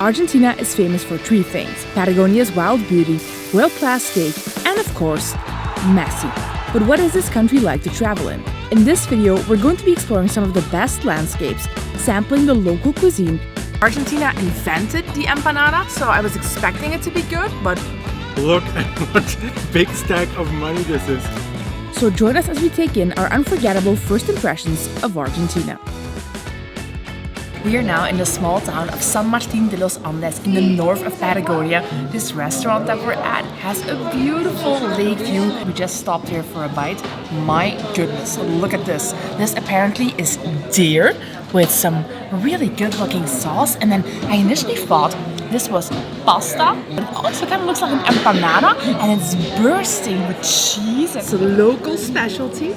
Argentina is famous for three things: Patagonia's wild beauty, world-class steak, and of course, messy. But what is this country like to travel in? In this video, we're going to be exploring some of the best landscapes, sampling the local cuisine. Argentina invented the empanada, so I was expecting it to be good, but look at what big stack of money this is. So join us as we take in our unforgettable first impressions of Argentina. we are now in the small town of San Martín de los Andes in the north of Patagonia. This restaurant that we're at has a beautiful lake view. We just stopped here for a bite. My goodness, look at this. This apparently is deer with some really good looking sauce. And then I initially thought this was pasta. It also kind of looks like an empanada and it's bursting with cheese. It's a local specialty.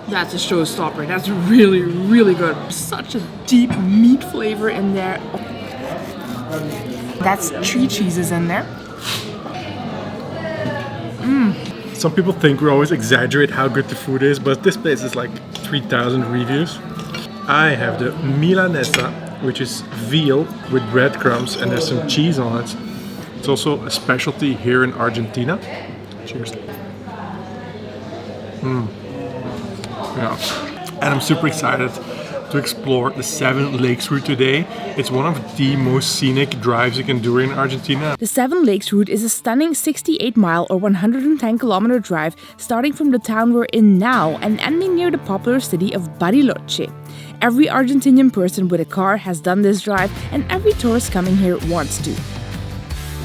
That's a showstopper. That's really, really good. Such a deep meat flavor in there. That's 3 cheeses in there. Some people think we always exaggerate how good the food is, but this place is like 3,000 reviews. I have the milanesa, which is veal with breadcrumbs, and there's some cheese on it. It's also a specialty here in Argentina. Cheers. Yeah. And I'm super excited to explore the 7 Lakes route today. It's one of the most scenic drives you can do in Argentina. The 7 Lakes route is a stunning 68-mile or 110-kilometer drive starting from the town we're in now and ending near the popular city of Bariloche. Every Argentinian person with a car has done this drive and every tourist coming here wants to.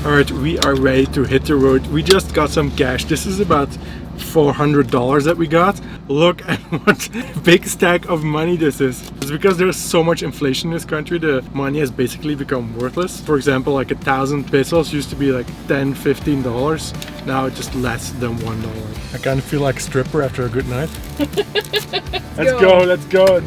Alright, we are ready to hit the road. We just got some cash. This is about $400 that we got. Look at what big stack of money this is. It's because there's so much inflation in this country, the money has basically become worthless. For example, like 1,000 pesos used to be like $10, $15. Now it's just less than $1. I kind of feel like a stripper after a good night. Let's go.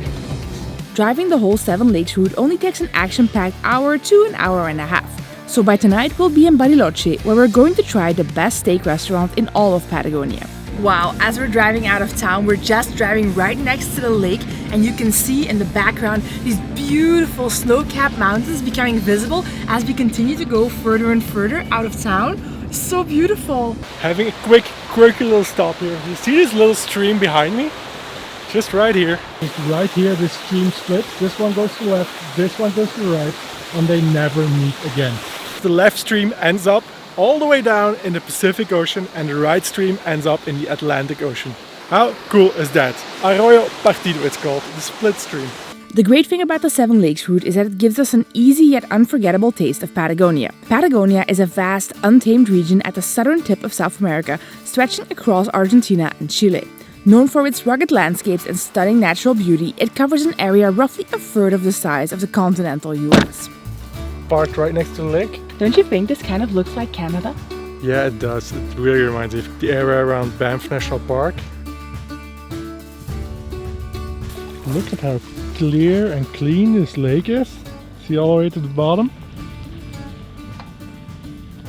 Driving the whole 7 Lakes route only takes an action-packed hour to an hour and a half. So by tonight we'll be in Bariloche, where we're going to try the best steak restaurant in all of Patagonia. Wow, as we're driving out of town, we're just driving right next to the lake, and you can see in the background these beautiful snow-capped mountains becoming visible as we continue to go further and further out of town. It's so beautiful. Having a quirky little stop here. You see this little stream behind me? Just right here. It's right here, this stream splits. This one goes to the left, this one goes to the right, and they never meet again. The left stream ends up all the way down in the Pacific Ocean and the right stream ends up in the Atlantic Ocean. How cool is that? Arroyo Partido it's called, the split stream. The great thing about the 7 Lakes route is that it gives us an easy yet unforgettable taste of Patagonia. Patagonia is a vast, untamed region at the southern tip of South America, stretching across Argentina and Chile. Known for its rugged landscapes and stunning natural beauty, it covers an area roughly a third of the size of the continental US. Parked right next to the lake. Don't you think this kind of looks like Canada? Yeah, it does. It really reminds me of the area around Banff National Park. Look at how clear and clean this lake is. See all the way to the bottom?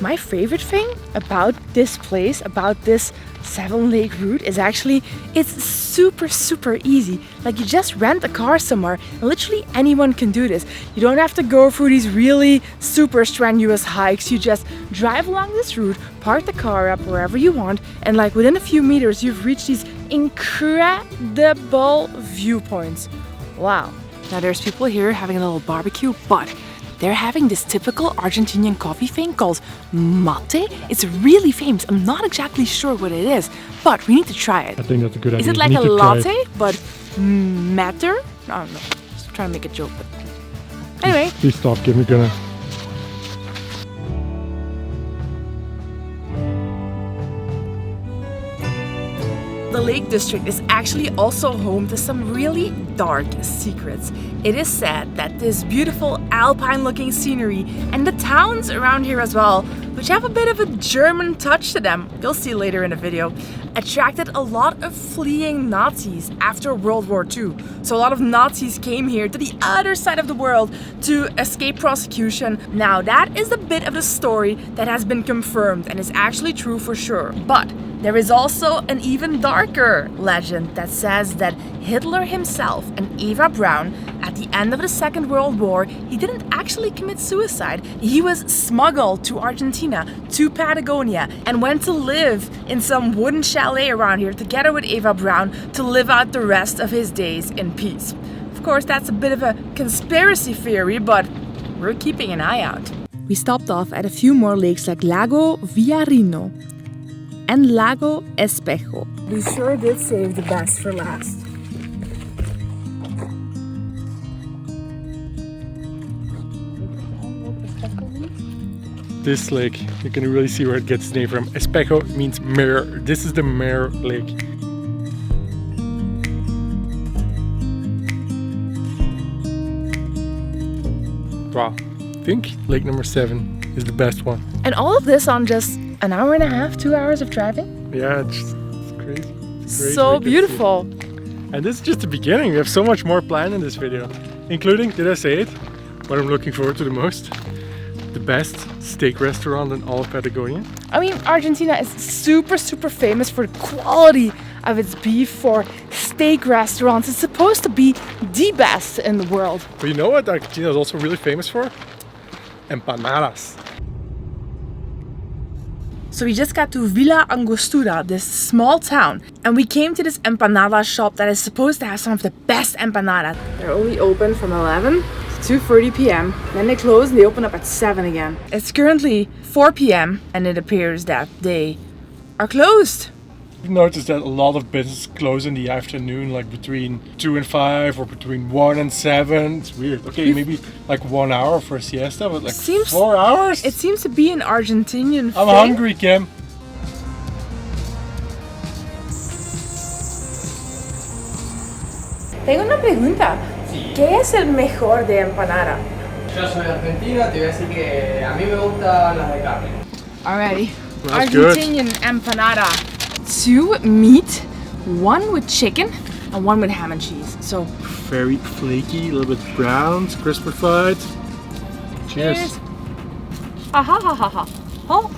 My favorite thing about this place, about this 7 Lake route is actually it's super easy. Like you just rent a car somewhere and literally anyone can do this. You don't have to go through these really super strenuous hikes. You just drive along this route, park the car up wherever you want, and like within a few meters you've reached these incredible viewpoints. Wow. Now there's people here having a little barbecue, but they're having this typical Argentinian coffee thing called mate. It's really famous. I'm not exactly sure what it is, but we need to try it. I think that's a good idea. Is it like a latte, but matter? I don't know. Just trying to make a joke, but anyway. Please stop, give me gonna. The Lake District is actually also home to some really dark secrets. It is said that this beautiful alpine-looking scenery and the towns around here as well, which have a bit of a German touch to them, you'll see later in the video, attracted a lot of fleeing Nazis after World War II. So a lot of Nazis came here to the other side of the world to escape prosecution. Now that is a bit of the story that has been confirmed and is actually true for sure. But there is also an even darker legend that says that Hitler himself and Eva Braun, At the end of the Second World War, he didn't actually commit suicide. He was smuggled to Argentina, to Patagonia, and went to live in some wooden chalet around here together with Eva Braun to live out the rest of his days in peace. Of course, that's a bit of a conspiracy theory, but we're keeping an eye out. We stopped off at a few more lakes like Lago Villarino and Lago Espejo. We sure did save the best for last. This lake, you can really see where it gets its name from. Espejo means mirror. This is the mirror lake. Wow, I think lake number 7 is the best one. And all of this on just an hour and a half, 2 hours of driving? Yeah, it's crazy. It's crazy. So beautiful. And this is just the beginning. We have so much more planned in this video, including, did I say it? What I'm looking forward to the most? The best steak restaurant in all of Patagonia. I mean, Argentina is super famous for the quality of its beef, for steak restaurants. It's supposed to be the best in the world. But you know what Argentina is also really famous for? Empanadas. So we just got to Villa Angostura, this small town, and we came to this empanada shop that is supposed to have some of the best empanadas. They're only open from 11 to 2:30 p.m. Then they close and they open up at 7 again. It's currently 4 p.m. and it appears that they are closed. I've noticed that a lot of businesses close in the afternoon, like between 2 and 5 or between 1 and 7. It's weird. Okay, maybe like 1 hour for a siesta, but like 4 hours? It seems to be an Argentinian I'm thing. hungry, Kim. Tengo una pregunta. ¿Qué es el mejor de empanada? Yo soy argentino, te voy a decir que a mí me gustan las de carne. Alrighty. That's good. Argentinian empanada. 2 meat, 1 with chicken, and 1 with ham and cheese. So Very flaky, a little bit browned, crispified. Cheers. ha ha ha ha ha. Oh,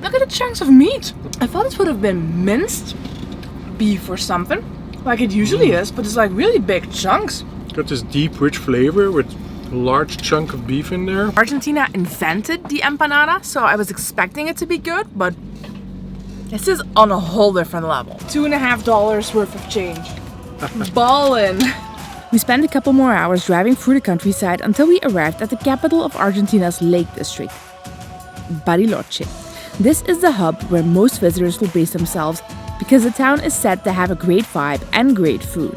look at the chunks of meat. I thought this would have been minced beef or something, like it usually is, but it's like really big chunks. Got this deep, rich flavor with a large chunk of beef in there. Argentina invented the empanada, so I was expecting it to be good, but this is on a whole different level. $2.50 worth of change. Ballin'. We spent a couple more hours driving through the countryside until we arrived at the capital of Argentina's Lake District, Bariloche. This is the hub where most visitors will base themselves because the town is said to have a great vibe and great food.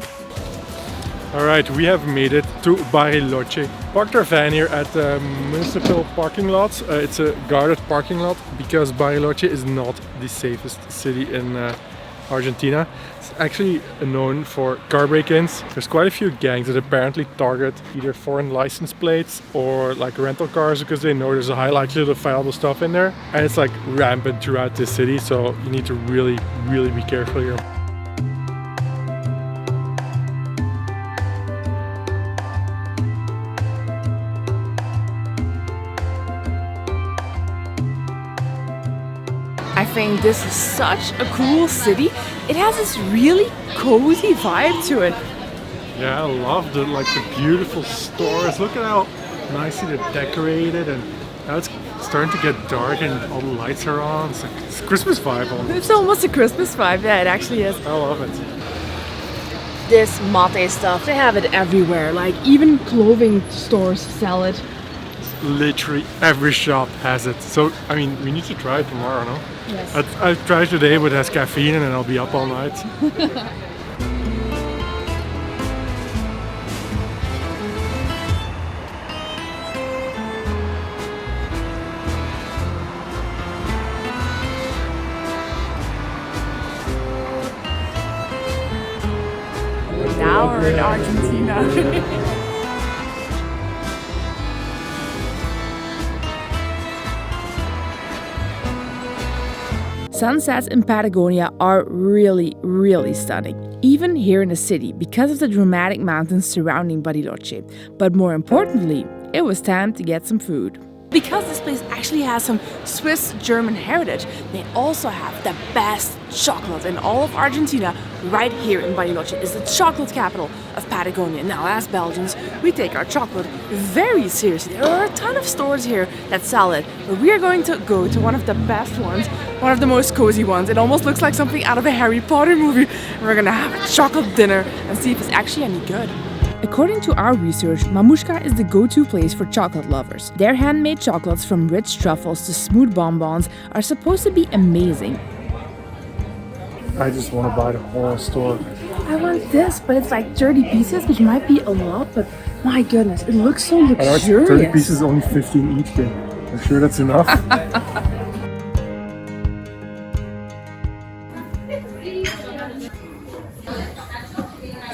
Alright, we have made it to Bariloche. Parked our van here at the municipal parking lot. It's a guarded parking lot because Bariloche is not the safest city in Argentina. It's actually known for car break-ins. There's quite a few gangs that apparently target either foreign license plates or like rental cars because they know there's a high likelihood of valuable stuff in there. And it's like rampant throughout this city, so you need to really be careful here. I think this is such a cool city. It has this really cozy vibe to it. Yeah, I love the beautiful stores. Look at how nicely they're decorated, and now it's starting to get dark and all the lights are on. It's a Christmas vibe almost. It's almost a Christmas vibe. Yeah, it actually is. I love it. This mate stuff, they have it everywhere. Like even clothing stores sell it. Literally every shop has it. So, I mean, we need to try it tomorrow, no? Yes. I've tried today, but it has caffeine and I'll be up all night. Now we're in Argentina. Sunsets in Patagonia are really stunning, even here in the city because of the dramatic mountains surrounding Bariloche. But more importantly, it was time to get some food. Because this place actually has some Swiss-German heritage, they also have the best chocolate in all of Argentina right here in Bariloche. It's the chocolate capital of Patagonia. Now, as Belgians, we take our chocolate very seriously. There are a ton of stores here that sell it, but we are going to go to one of the best ones, one of the most cozy ones. It almost looks like something out of a Harry Potter movie. And we're gonna have a chocolate dinner and see if it's actually any good. According to our research, Mamushka is the go-to place for chocolate lovers. Their handmade chocolates, from rich truffles to smooth bonbons, are supposed to be amazing. I just want to buy the whole store. I want this, but it's like 30 pieces, which might be a lot, but my goodness, it looks so luxurious. 30 pieces, only 15 each thing. I'm sure that's enough.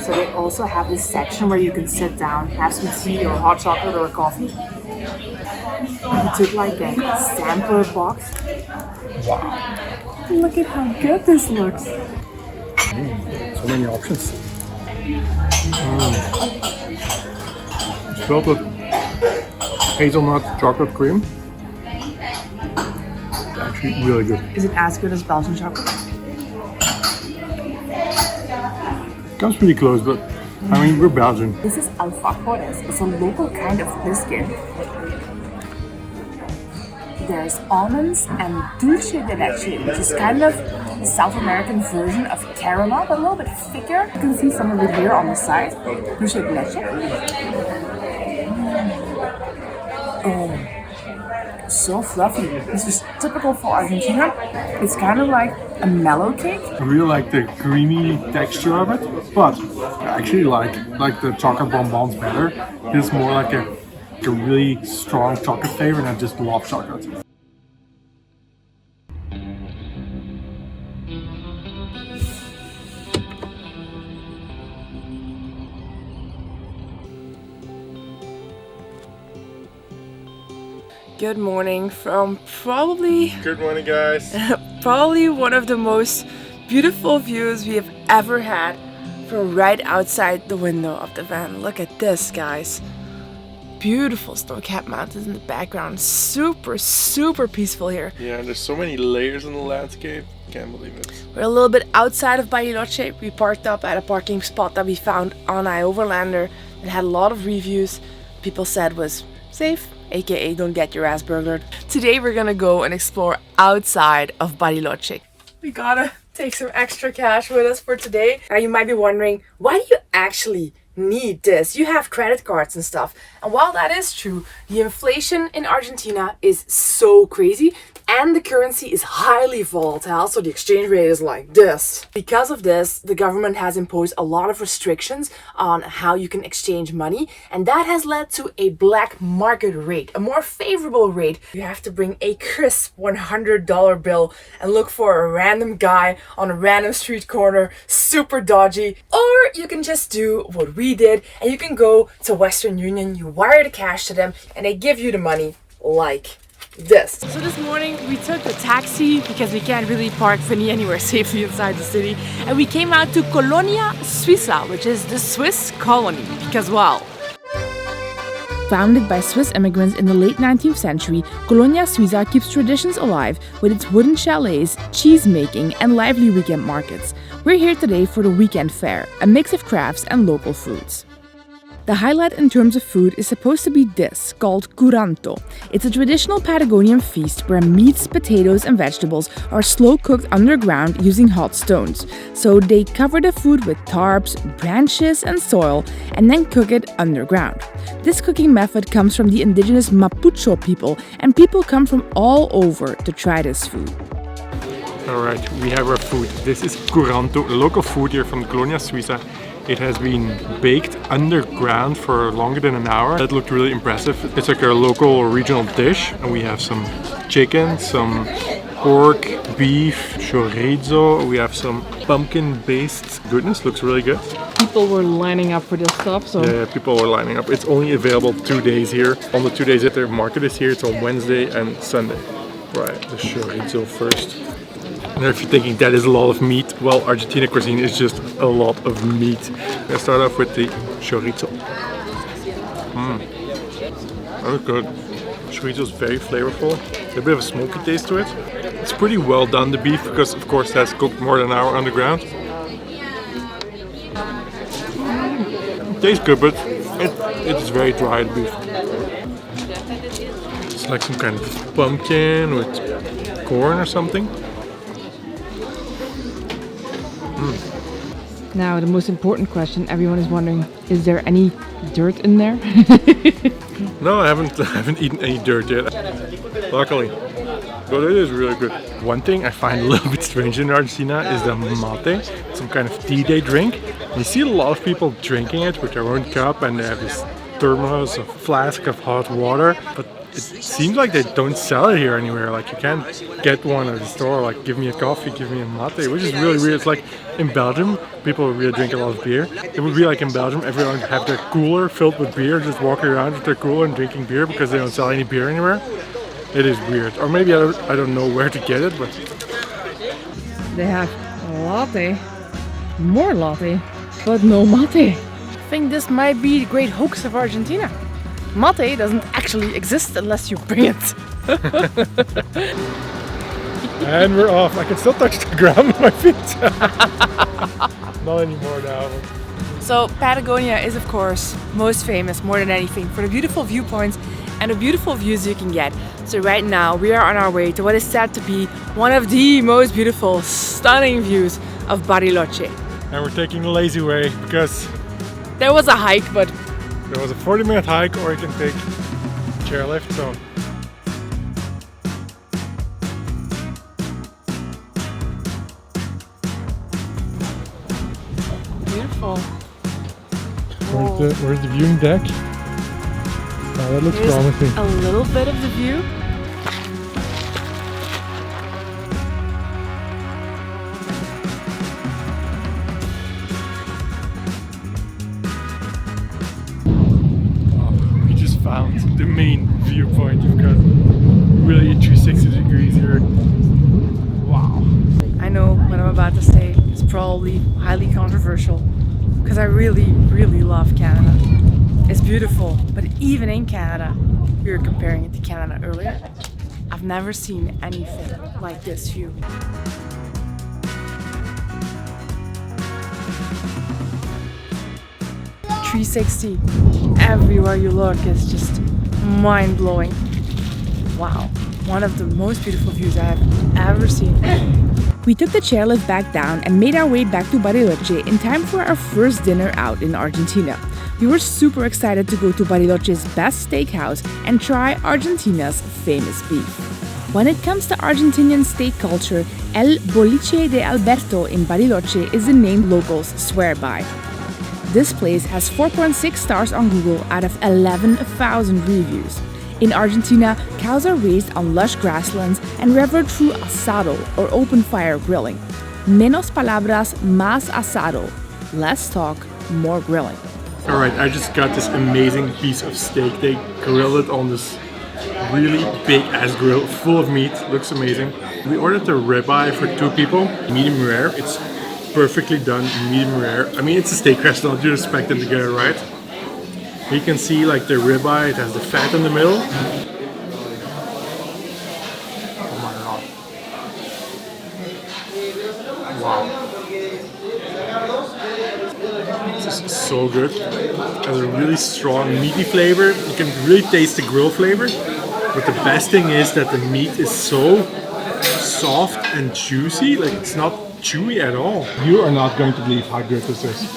So they also have this section where you can sit down, have some tea or hot chocolate or coffee. We took like a sampler box. Wow. Look at how good this looks. So many options. It's filled with hazelnut chocolate cream. It's actually really good. Is it as good as Belgian chocolate? Comes pretty close, but I mean, we're Belgian. This is alfajores. It's a local kind of biscuit. There's almonds and dulce de leche, which is kind of the South American version of caramel, but a little bit thicker. You can see some of it here on the side. Dulce de leche. Oh, so fluffy. This is typical for Argentina. It's kind of like a mellow cake. I really like the creamy texture of it, but I actually like the chocolate bonbons better. It's more like a really strong chocolate flavor, and I just love chocolate. Good morning from probably Good morning, guys. probably one of the most beautiful views we have ever had from right outside the window of the van. Look at this, guys. Beautiful snow-capped mountains in the background. Super, super peaceful here. Yeah, and there's so many layers in the landscape. Can't believe it. We're a little bit outside of Bariloche. We parked up at a parking spot that we found on iOverlander. It had a lot of reviews. People said was safe, aka don't get your ass burglared. Today we're gonna go and explore outside of Bariloche. We gotta take some extra cash with us for today. Now you might be wondering, why do you actually need this? You have credit cards and stuff. And while that is true, the inflation in Argentina is so crazy and the currency is highly volatile, so the exchange rate is like this. Because of this, the government has imposed a lot of restrictions on how you can exchange money, and that has led to a black market rate, a more favorable rate. You have to bring a crisp $100 bill and look for a random guy on a random street corner, super dodgy, or you can just do what we did and you can go to Western Union, you wire the cash to them, and they give you the money like this. So this morning we took a taxi because we can't really park Vinny anywhere safely inside the city, and we came out to Colonia Suiza, which is the Swiss colony, because wow. Founded by Swiss immigrants in the late 19th century, Colonia Suiza keeps traditions alive with its wooden chalets, cheese making, and lively weekend markets. We're here today for the weekend fair, a mix of crafts and local foods. The highlight in terms of food is supposed to be this, called curanto. It's a traditional Patagonian feast where meats, potatoes, and vegetables are slow cooked underground using hot stones. So they cover the food with tarps, branches, and soil, and then cook it underground. This cooking method comes from the indigenous Mapuche people, and people come from all over to try this food. Alright, we have our food. This is curanto, a local food here from Colonia Suiza. It has been baked underground for longer than an hour. That looked really impressive. It's like our local or regional dish. And we have some chicken, some pork, beef, chorizo. We have some pumpkin-based goodness. Looks really good. People were lining up for this stuff, so Yeah, people were lining up. It's only available 2 days here. On the 2 days that their market is here, it's on Wednesday and Sunday. Right, the chorizo first. And if you're thinking that is a lot of meat, well, Argentina cuisine is just a lot of meat. Let's start off with the chorizo. That looks good. Chorizo is very flavorful. A bit of a smoky taste to it. It's pretty well done, the beef, because of course that's cooked more than an hour underground. It tastes good, but it is very dry, the beef. It's like some kind of pumpkin with corn or something. Now, the most important question everyone is wondering, is there any dirt in there? No, I haven't eaten any dirt yet, luckily. But it is really good. One thing I find a little bit strange in Argentina is the mate, some kind of tea they drink. You see a lot of people drinking it with their own cup, and they have this thermos, a flask of hot water. But it seems like they don't sell it here anywhere. Like you can't get one at the store. Like give me a coffee, give me a mate, which is really weird. It's like in Belgium, people really drink a lot of beer. It would be like in Belgium, everyone have their cooler filled with beer, just walking around with their cooler and drinking beer because they don't sell any beer anywhere. It is weird. Or maybe I don't know where to get it, but They have latte, more latte, but no mate. I think this might be the great hoax of Argentina. Mate doesn't actually exist unless you bring it. and we're off. I can still touch the ground with my feet. Not anymore now. So Patagonia is of course most famous, more than anything, for the beautiful viewpoints and the beautiful views you can get. So right now we are on our way to what is said to be one of the most beautiful, stunning views of Bariloche. And we're taking the lazy way because There was a hike, but there was a 40-minute hike, or you can take chairlift. So beautiful. where's the viewing deck? Oh, that looks Here's promising. a little bit of the view. We just found the main viewpoint. You've got really 360 degrees here. Wow. I know what I'm about to say is probably highly controversial because I really, really love Canada. It's beautiful, but even in Canada, we were comparing it to Canada earlier, I've never seen anything like this view. .360. Everywhere you look is just mind-blowing. Wow, one of the most beautiful views I have ever seen. We took the chairlift back down and made our way back to Bariloche in time for our first dinner out in Argentina. We were super excited to go to Bariloche's best steakhouse and try Argentina's famous beef. When it comes to Argentinian steak culture, El Boliche de Alberto in Bariloche is the name locals swear by. This place has 4.6 stars on Google out of 11,000 reviews. In Argentina, cows are raised on lush grasslands and revered through asado, or open fire grilling. Menos palabras, más asado. Less talk, more grilling. Alright, I just got this amazing piece of steak. They grilled it on this really big ass grill, full of meat. Looks amazing. We ordered the ribeye for 2 people, medium rare. It's perfectly done, medium rare. I mean, it's a steak restaurant, you expect them to get it right. You can see like the ribeye, it has the fat in the middle. Oh my god. Wow. This is so good. It has a really strong meaty flavor. You can really taste the grill flavor. But the best thing is that the meat is so soft and juicy. Like it's not chewy at all. You are not going to believe how good this is.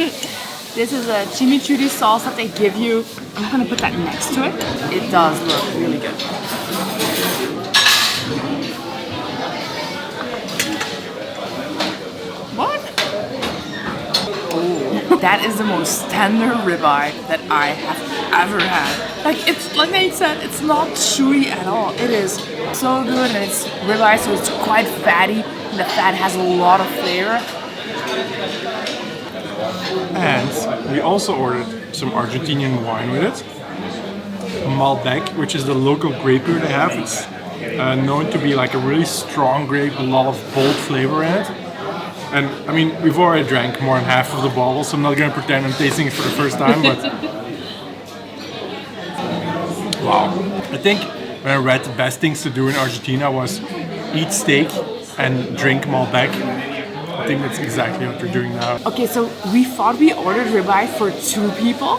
This is a chimichurri sauce that they give you. I'm gonna put that next to it. It does look really good. What? Oh, that is the most tender ribeye that I have ever had. Like it's like Naick said, it's not chewy at all. It is so good, and it's ribeye, so it's quite fatty, and the fat has a lot of flavor. And we also ordered some Argentinian wine with it. Malbec, which is the local grape beer they have. It's known to be like a really strong grape, a lot of bold flavor in it. And I mean, we've already drank more than half of the bottle, so I'm not going to pretend I'm tasting it for the first time, but wow. I think when I read the best things to do in Argentina was eat steak and drink Malbec. I think that's exactly what they're doing now. Okay, so we thought we ordered ribeye for 2 people,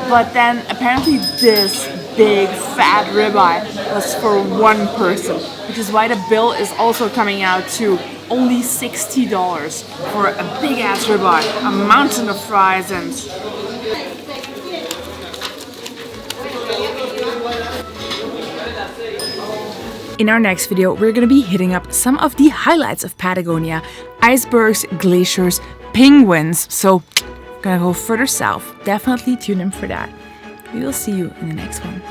but then apparently this big fat ribeye was for 1 person, which is why the bill is also coming out to only $60 for a big ass ribeye, a mountain of fries, and in our next video, we're gonna be hitting up some of the highlights of Patagonia: icebergs, glaciers, penguins. So, gonna go further south. Definitely tune in for that. We will see you in the next one.